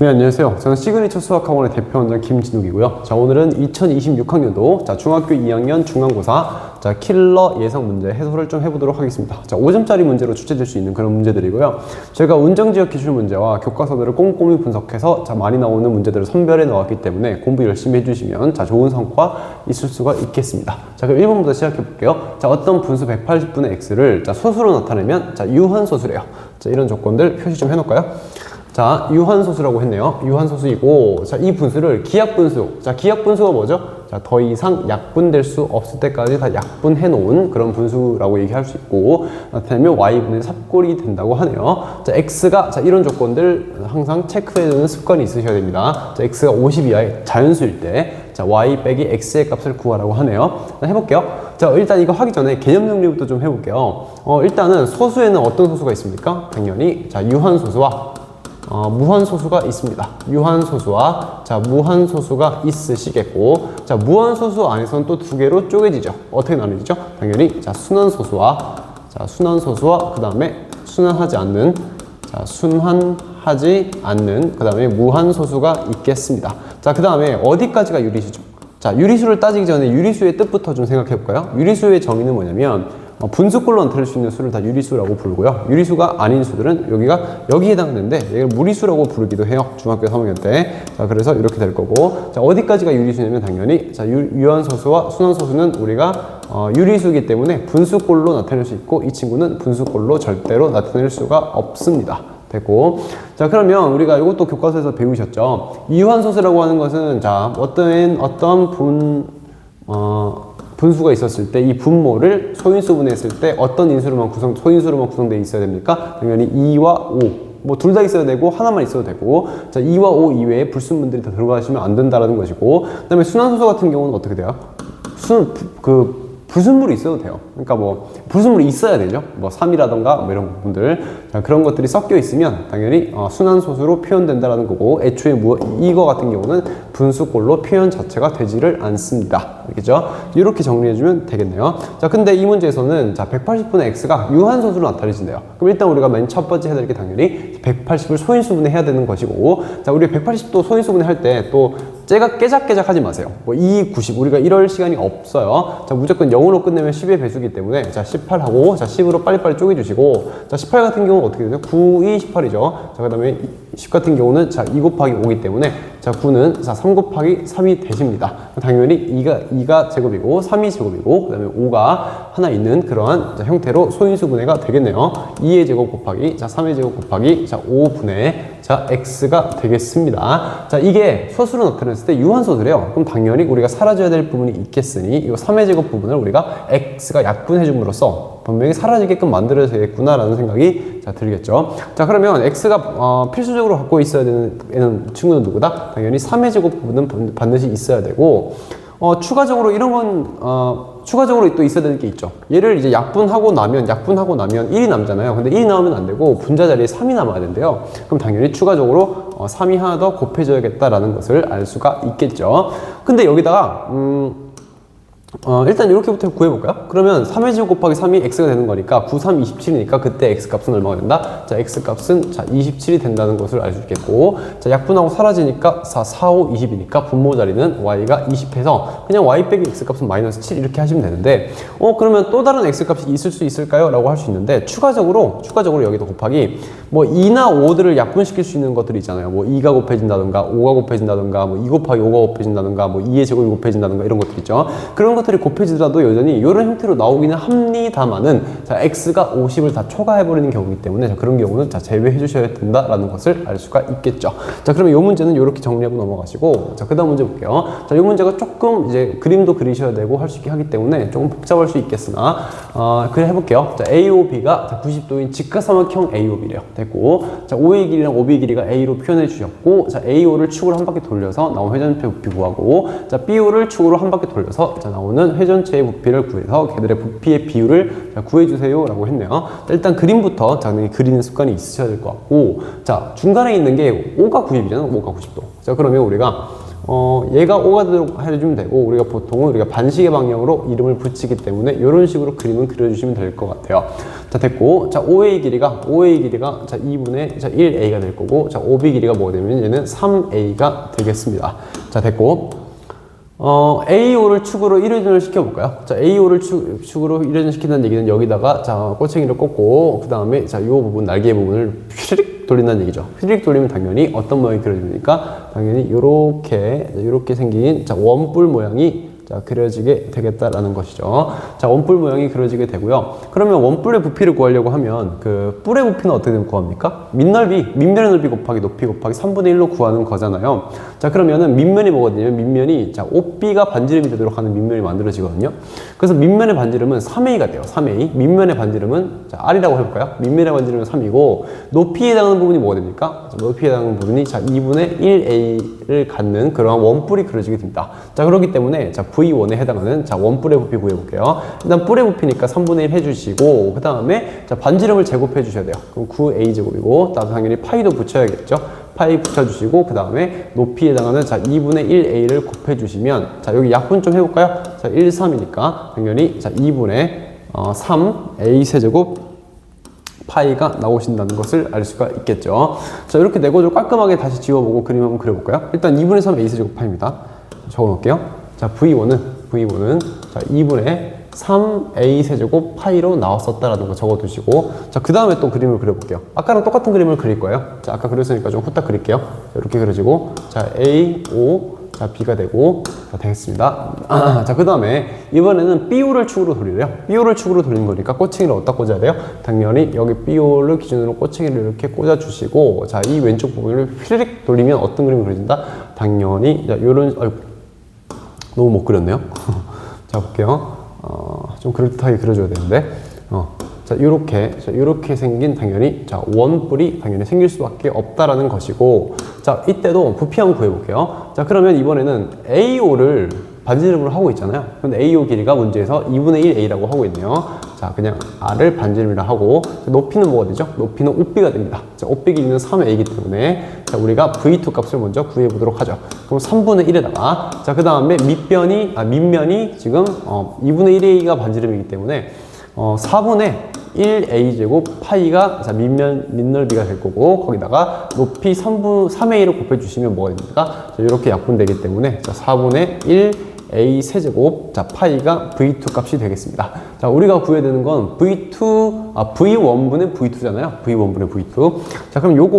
네, 안녕하세요. 저는 시그니처 수학학원의 대표원장 김진욱이고요. 자, 오늘은 2026학년도 중학교 2학년 중간고사 킬러 예상 문제 해설을 좀 해보도록 하겠습니다. 자, 5점짜리 문제로 출제될 수 있는 그런 문제들이고요. 저희가 운정지역 기출 문제와 교과서들을 꼼꼼히 분석해서 많이 나오는 문제들을 선별해 놓았기 때문에 공부 열심히 해주시면 좋은 성과 있을 수가 있겠습니다. 자, 그럼 1번부터 시작해 볼게요. 자, 어떤 분수 180분의 x를 소수로 나타내면 유한소수래요. 자, 이런 조건들 표시 좀 해놓을까요? 자, 유한소수라고 했네요. 유한소수이고, 자, 이 분수를 기하분수. 자, 기하분수가 뭐죠? 자, 더 이상 약분될 수 없을 때까지 다 약분해 놓은 그런 분수라고 얘기할 수 있고, 나타내면 y분의 삽골이 된다고 하네요. 자, x가, 이런 조건들 항상 체크해 두는 습관이 있으셔야 됩니다. 자, x가 50 이하의 자연수일 때, 자, y 빼기 x의 값을 구하라고 하네요. 자, 해볼게요. 자, 일단 이거 하기 전에 개념 정리부터 좀 해볼게요. 일단은 소수에는 어떤 소수가 있습니까? 당연히, 자, 유한소수와 무한소수가 있습니다. 유한소수와 무한소수가 있으시겠고, 자, 무한소수 안에서는 또 두 개로 쪼개지죠. 어떻게 나누죠? 당연히 순환소수와 그 다음에 순환하지 않는 그 다음에 무한소수가 있겠습니다. 자, 그 다음에 어디까지가 유리수죠? 자, 유리수를 따지기 전에 유리수의 뜻부터 좀 생각해 볼까요? 유리수의 정의는 뭐냐면 분수꼴로 나타낼 수 있는 수를 다 유리수라고 부르고요. 유리수가 아닌 수들은 여기에 해당하는데 얘를 무리수라고 부르기도 해요. 중학교 3학년 때. 자, 그래서 이렇게 될 거고, 자, 어디까지가 유리수냐면 당연히 유한소수와 순환소수는 우리가 유리수이기 때문에 분수꼴로 나타낼 수 있고, 이 친구는 분수꼴로 절대로 나타낼 수가 없습니다. 됐고, 자, 그러면 우리가 이것도 교과서에서 배우셨죠. 유한소수라고 하는 것은 어떤 분수가 있었을 때 이 분모를 소인수분해했을 때 어떤 인수로만 소인수로만 구성되어 있어야 됩니까? 당연히 2와 5. 둘 다 있어야 되고 하나만 있어도 되고, 자, 2와 5 이외에 불순분들이 다 들어가시면 안 된다라는 것이고, 그 다음에 순환소수 같은 경우는 어떻게 돼요? 불순물이 있어도 돼요. 그러니까 불순물이 있어야 되죠. 3이라던가 이런 부분들. 자, 그런 것들이 섞여 있으면 당연히 순환소수로 표현된다라는 거고, 애초에 이거 같은 경우는 분수꼴로 표현 자체가 되지를 않습니다. 알겠죠? 이렇게 정리해주면 되겠네요. 자, 근데 이 문제에서는 180분의 x가 유한소수로 나타내진대요. 그럼 일단 우리가 맨 첫 번째 해야 될 게 당연히 180을 소인수분해 해야 되는 것이고, 자, 우리 180도 소인수분해 할 때 또 깨작깨작 하지 마세요. 2, 90 우리가 이럴 시간이 없어요. 자, 무조건 0으로 끝내면 10의 배수기 때문에 18하고 10으로 빨리빨리 쪼개주시고, 자, 18 같은 경우는 어떻게 되죠? 9, 2, 18이죠. 자, 그 다음에 10 같은 경우는 2 곱하기 5이기 때문에 9는 3 곱하기 3이 되십니다. 당연히 2가 제곱이고 3이 제곱이고 그 다음에 5가 하나 있는 그러한 형태로 소인수분해가 되겠네요. 2의 제곱 곱하기 3의 제곱 곱하기 5분의 x가 되겠습니다. 자, 이게 소수로 나타냈을 때 유한소수래요. 그럼 당연히 우리가 사라져야 될 부분이 있겠으니 이 3의 제곱 부분을 우리가 x가 약분해 줌으로써 분명히 사라지게끔 만들어야 되겠구나라는 생각이 들겠죠. 자, 그러면 x가 필수적으로 갖고 있어야 되는 친구는 누구다? 당연히 3의 제곱 부분은 반드시 있어야 되고, 추가적으로 이런 건 추가적으로 또 있어야 되는 게 있죠. 얘를 이제 약분하고 나면 1이 남잖아요. 근데 1이 나오면 안 되고 분자 자리에 3이 남아야 된대요. 그럼 당연히 추가적으로 3이 하나 더 곱해줘야겠다라는 것을 알 수가 있겠죠. 근데 여기다가 일단 이렇게부터 구해볼까요? 그러면 3의 제곱 곱하기 3이 x가 되는 거니까 9, 3, 27이니까 그때 x값은 얼마가 된다? 자, x값은 27이 된다는 것을 알 수 있겠고, 자, 약분하고 사라지니까 4, 5, 20이니까 분모 자리는 y가 20해서 그냥 y 빼기 x값은 마이너스 7 이렇게 하시면 되는데, 그러면 또 다른 x값이 있을 수 있을까요? 라고 할 수 있는데, 추가적으로 여기도 곱하기 2나 5들을 약분시킬 수 있는 것들이 있잖아요. 2가 곱해진다던가 5가 곱해진다던가 2 곱하기 5가 곱해진다던가 2의 제곱이 곱해진다던가 이런 것들 있죠. 그런 것들이 곱해지더라도 여전히 이런 형태로 나오기는 합니다만은, x가 50을 다 초과해버리는 경우이기 때문에 그런 경우는 제외해 주셔야 된다라는 것을 알 수가 있겠죠. 자, 그러면 이 문제는 이렇게 정리하고 넘어가시고, 자, 그 다음 문제 볼게요. 자, 이 문제가 조금 이제 그림도 그리셔야 되고 할 수 있게 하기 때문에 조금 복잡할 수 있겠으나 그래 해볼게요. 자, AOB가 90도인 직각삼각형 AOB래요. 됐고, 자, O의 길이랑 OB의 길이가 A로 표현해 주셨고, 자, AO를 축으로 한 바퀴 돌려서 나온 회전체 부피 구하고, 자, BO를 축으로 한 바퀴 돌려서 나오는 회전체의 부피를 구해서 걔들의 부피의 비율을 구해주세요 라고 했네요. 자, 일단 그림부터 당연히 그리는 습관이 있으셔야 될 것 같고, 자, 중간에 있는 게 5가 90이잖아. 5가 90도. 자, 그러면 우리가 얘가 5가 되도록 해주면 되고, 우리가 보통은 우리가 반시계 방향으로 이름을 붙이기 때문에 이런 식으로 그림을 그려주시면 될 것 같아요. 자, 됐고, 자, 5의 길이가 자, 2분의 자, 1a가 될 거고, 자, 5b 길이가 뭐가 되면 얘는 3a가 되겠습니다. 자, 됐고, AO를 축으로 1회전을 시켜볼까요? 자, AO를 축으로 1회전 시킨다는 얘기는 여기다가, 자, 꼬챙이를 꽂고, 그 다음에, 자, 이 부분, 날개 부분을 휘릭 돌린다는 얘기죠. 휘릭 돌리면 당연히 어떤 모양이 그려집니까? 당연히 요렇게 생긴, 자, 원뿔 모양이 자, 그려지게 되겠다라는 것이죠. 자, 원뿔 모양이 그려지게 되고요. 그러면 원뿔의 부피를 구하려고 하면 그 뿔의 부피는 어떻게 구합니까? 밑면의 넓이 곱하기 높이 곱하기 3분의 1로 구하는 거잖아요. 자, 그러면은 밑면이 뭐거든요? 밑면이 자, OB가 반지름이 되도록 하는 밑면이 만들어지거든요. 그래서 밑면의 반지름은 3A가 돼요. 3A. 밑면의 반지름은 자, R이라고 해볼까요? 밑면의 반지름은 3이고 높이에 해당하는 부분이 뭐가 됩니까? 자, 높이에 해당하는 부분이 자, 2분의 1A를 갖는 그러한 원뿔이 그려지게 됩니다. 자, 그렇기 때문에 자, V1에 해당하는 자, 원뿔의 부피 구해볼게요. 일단 뿔의 부피니까 3분의 1 해주시고, 그 다음에 자, 반지름을 제곱해 주셔야 돼요. 그럼 9a제곱이고, 당연히 파이도 붙여야겠죠. 파이 붙여주시고, 그 다음에 높이에 해당하는 자, 2분의 1a를 곱해주시면, 자, 여기 약분 좀 해볼까요? 자, 1, 3이니까 당연히 자, 2분의 3a 세제곱 파이가 나오신다는 것을 알 수가 있겠죠. 자, 이렇게 내고를 깔끔하게 다시 지워보고 그림 한번 그려볼까요? 일단 2분의 3 a 세제곱 파입니다. 적어놓을게요. 자, V1은 자, 2분의 3a 세제곱 파이로 나왔었다라는 거 적어두시고, 자, 그 다음에 또 그림을 그려볼게요. 아까랑 똑같은 그림을 그릴 거예요. 자, 아까 그렸으니까 좀 후딱 그릴게요. 자, 이렇게 그려지고, 자, a, o, 자, b가 되고, 자, 되겠습니다. 자, 그 다음에 이번에는 BO를 축으로 돌리래요. BO를 축으로 돌리는 거니까 꼬챙이를 어디다 꽂아야 돼요? 당연히 여기 BO를 기준으로 꼬챙이를 이렇게 꽂아주시고, 자, 이 왼쪽 부분을 휘릭 돌리면 어떤 그림이 그려진다? 당연히, 자, 요런, 너무 못 그렸네요. 자, 볼게요. 좀 그럴듯하게 그려줘야 되는데, 자, 요렇게 생긴 당연히, 자, 원뿔이 당연히 생길 수밖에 없다라는 것이고, 자, 이때도 부피 한번 구해볼게요. 자, 그러면 이번에는 AO를 반지름으로 하고 있잖아요. 근데 AO 길이가 문제에서 2분의 1A라고 하고 있네요. 자, 그냥 R을 반지름이라 하고, 높이는 뭐가 되죠? 높이는 OB가 됩니다. 자, OB 길이는 3A이기 때문에, 자, 우리가 V2 값을 먼저 구해보도록 하죠. 그럼 3분의 1에다가, 자, 그 다음에 밑면이 지금, 2분의 1A가 반지름이기 때문에, 4분의 1a제곱 파이가 자, 밑넓이가 될 거고, 거기다가 높이 3a를 곱해주시면 뭐가 됩니까? 자, 이렇게 약분되기 때문에 자, 4분의 1a 세제곱 자, 파이가 v2 값이 되겠습니다. 자, 우리가 구해야 되는 건 v1분의 v2잖아요. v1분의 v2. 자, 그럼 요거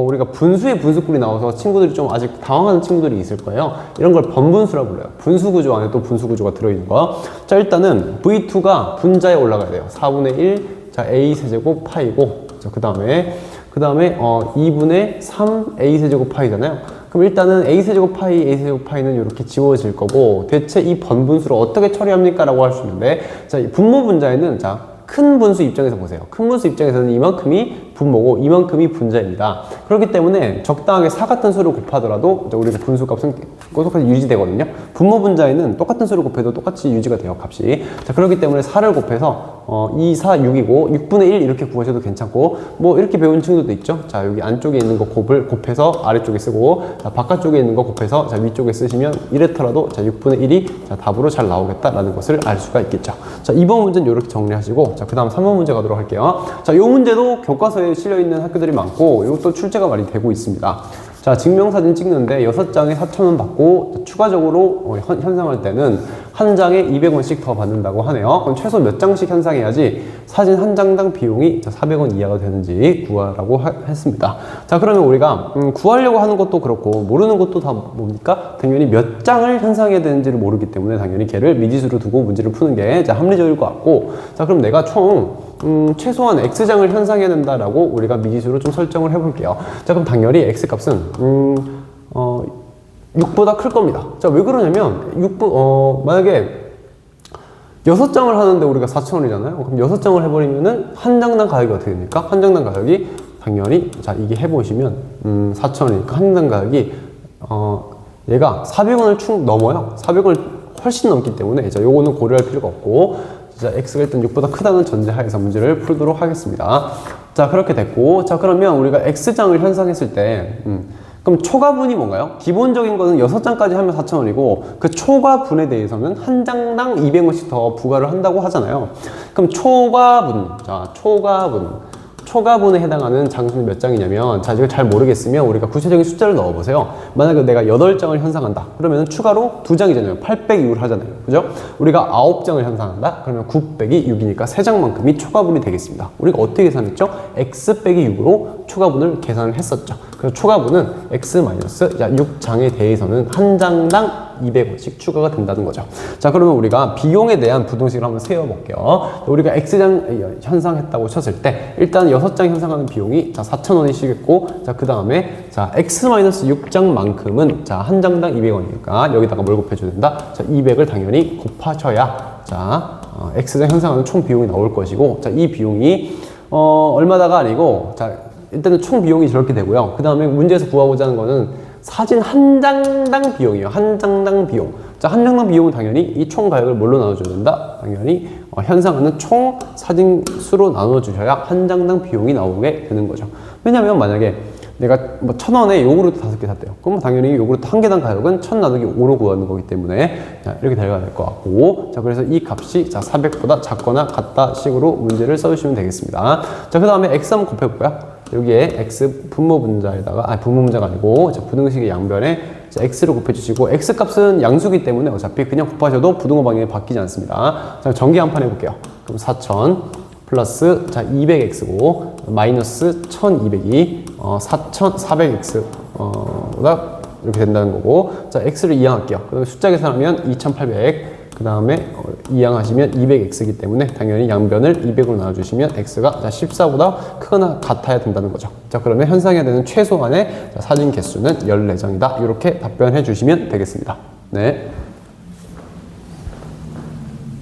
우리가 분수의 분수꼴이 나와서 친구들이 좀 아직 당황하는 친구들이 있을 거예요. 이런 걸 번분수라 불러요. 분수 구조 안에 또 분수 구조가 들어있는 거. 자, 일단은 v2가 분자에 올라가야 돼요. 4분의 1 자, a 세제곱 파이고, 자, 그 다음에 2분의 3 a 세제곱 파이잖아요. 그럼 일단은 a 세제곱 파이는 이렇게 지워질 거고, 대체 이 번분수를 어떻게 처리합니까? 라고 할 수 있는데, 자, 이 분모 분자에는 자, 큰 분수 입장에서 보세요. 큰 분수 입장에서는 이만큼이 분모고 이만큼이 분자입니다. 그렇기 때문에 적당하게 4 같은 수를 곱하더라도 우리가 분수 값은 똑같이 유지되거든요. 분모 분자에는 똑같은 수를 곱해도 똑같이 유지가 돼요, 값이. 자, 그렇기 때문에 4를 곱해서 2, 4, 6이고 6분의 1 이렇게 구하셔도 괜찮고, 뭐 이렇게 배운 친구들도 있죠. 자, 여기 안쪽에 있는 거 곱해서 아래쪽에 쓰고, 자, 바깥쪽에 있는 거 곱해서 자, 위쪽에 쓰시면 이랬더라도 자, 6분의 1이 자, 답으로 잘 나오겠다라는 것을 알 수가 있겠죠. 자, 2번 문제는 이렇게 정리하시고, 자, 그 다음 3번 문제 가도록 할게요. 자, 이 문제도 교과서에 실려있는 학교들이 많고, 이것도 출제가 많이 되고 있습니다. 자, 증명사진 찍는데 6장에 4,000원 받고, 추가적으로 현상할 때는 한 장에 200원씩 더 받는다고 하네요. 그럼 최소 몇 장씩 현상해야지 사진 한 장당 비용이 400원 이하가 되는지 구하라고 했습니다. 자, 그러면 우리가 구하려고 하는 것도 그렇고 모르는 것도 다 뭡니까? 당연히 몇 장을 현상해야 되는지를 모르기 때문에 당연히 걔를 미지수로 두고 문제를 푸는 게 합리적일 것 같고, 자, 그럼 내가 총 최소한 X장을 현상해야 된다라고 우리가 미지수로 좀 설정을 해볼게요. 자, 그럼 당연히 X값은 6보다 클 겁니다. 자, 왜 그러냐면 만약에 6장을 하는데 우리가 4,000원이잖아요. 그럼 6장을 해버리면은 한 장당 가격이 어떻게 됩니까? 한 장당 가격이 당연히, 자, 이게 해보시면 4,000원이니까 한 장당 가격이 얘가 400원을 축 넘어요. 400원을 훨씬 넘기 때문에 자, 요거는 고려할 필요가 없고, 자, X가 일단 6보다 크다는 전제하에서 문제를 풀도록 하겠습니다. 자, 그렇게 됐고, 자, 그러면 우리가 X장을 현상했을 때 그럼 초과분이 뭔가요? 기본적인 거는 6장까지 하면 4,000원이고 그 초과분에 대해서는 한 장당 200원씩 더 부과를 한다고 하잖아요. 그럼 초과분, 자, 초과분에 해당하는 장수는 몇 장이냐면, 자, 이걸 잘 모르겠으면 우리가 구체적인 숫자를 넣어보세요. 만약에 내가 8장을 형성한다. 그러면 추가로 2장이잖아요. 8 빼기 6을 하잖아요. 그죠? 우리가 9장을 형성한다. 그러면 9 빼기 6이니까 3장만큼이 초과분이 되겠습니다. 우리가 어떻게 계산했죠? x 빼기 6으로 초과분을 계산을 했었죠. 그래서 초과분은 x 마이너스 6장에 대해서는 한 장당 200원씩 추가가 된다는 거죠. 자, 그러면 우리가 비용에 대한 부동식을 한번 세워볼게요. 우리가 X장 현상했다고 쳤을 때, 일단 6장 현상하는 비용이, 자, 4,000원이시겠고, 자, 그 다음에, 자, X-6장만큼은, 자, 한 장당 200원이니까, 여기다가 뭘 곱해줘야 된다? 자, 200을 당연히 곱하셔야, 자, X장 현상하는 총 비용이 나올 것이고, 자, 이 비용이, 얼마다가 아니고, 자, 일단은 총 비용이 저렇게 되고요. 그 다음에 문제에서 구하고자 하는 거는 사진 한 장당 비용이에요. 한 장당 비용. 자, 한 장당 비용은 당연히 이 총 가격을 뭘로 나눠줘야 된다? 당연히 현상하는 총 사진 수로 나눠주셔야 한 장당 비용이 나오게 되는 거죠. 왜냐면 만약에 내가 뭐 1,000원에 요구르트 5개 샀대요. 그럼 당연히 요구르트 한 개당 가격은 1,000 나누기 5로 구하는 거기 때문에, 자, 이렇게 돼야 될 것 같고, 자, 그래서 이 값이, 자, 400보다 작거나 같다 식으로 문제를 써주시면 되겠습니다. 자, 그 다음에 x 한번 곱해볼까요? 여기에 x 분모 분자에다가, 분모 분자가 아니고, 자, 부등식의 양변에, 자, x를 곱해주시고, x 값은 양수기 때문에 어차피 그냥 곱하셔도 부등호 방향이 바뀌지 않습니다. 자, 전개 한 판 해볼게요. 그럼 4,000 플러스, 자, 200x고, 마이너스 1,200이 4,400x 보다 이렇게 된다는 거고, 자, x를 이항할게요. 그다음에 숫자 계산하면 2,800, 그 다음에 이항하시면 200x이기 때문에 당연히 양변을 200으로 나눠주시면 x가, 자, 14보다 크거나 같아야 된다는 거죠. 자, 그러면 현상해야 되는 최소한의, 자, 사진 개수는 14장이다. 이렇게 답변해 주시면 되겠습니다. 네.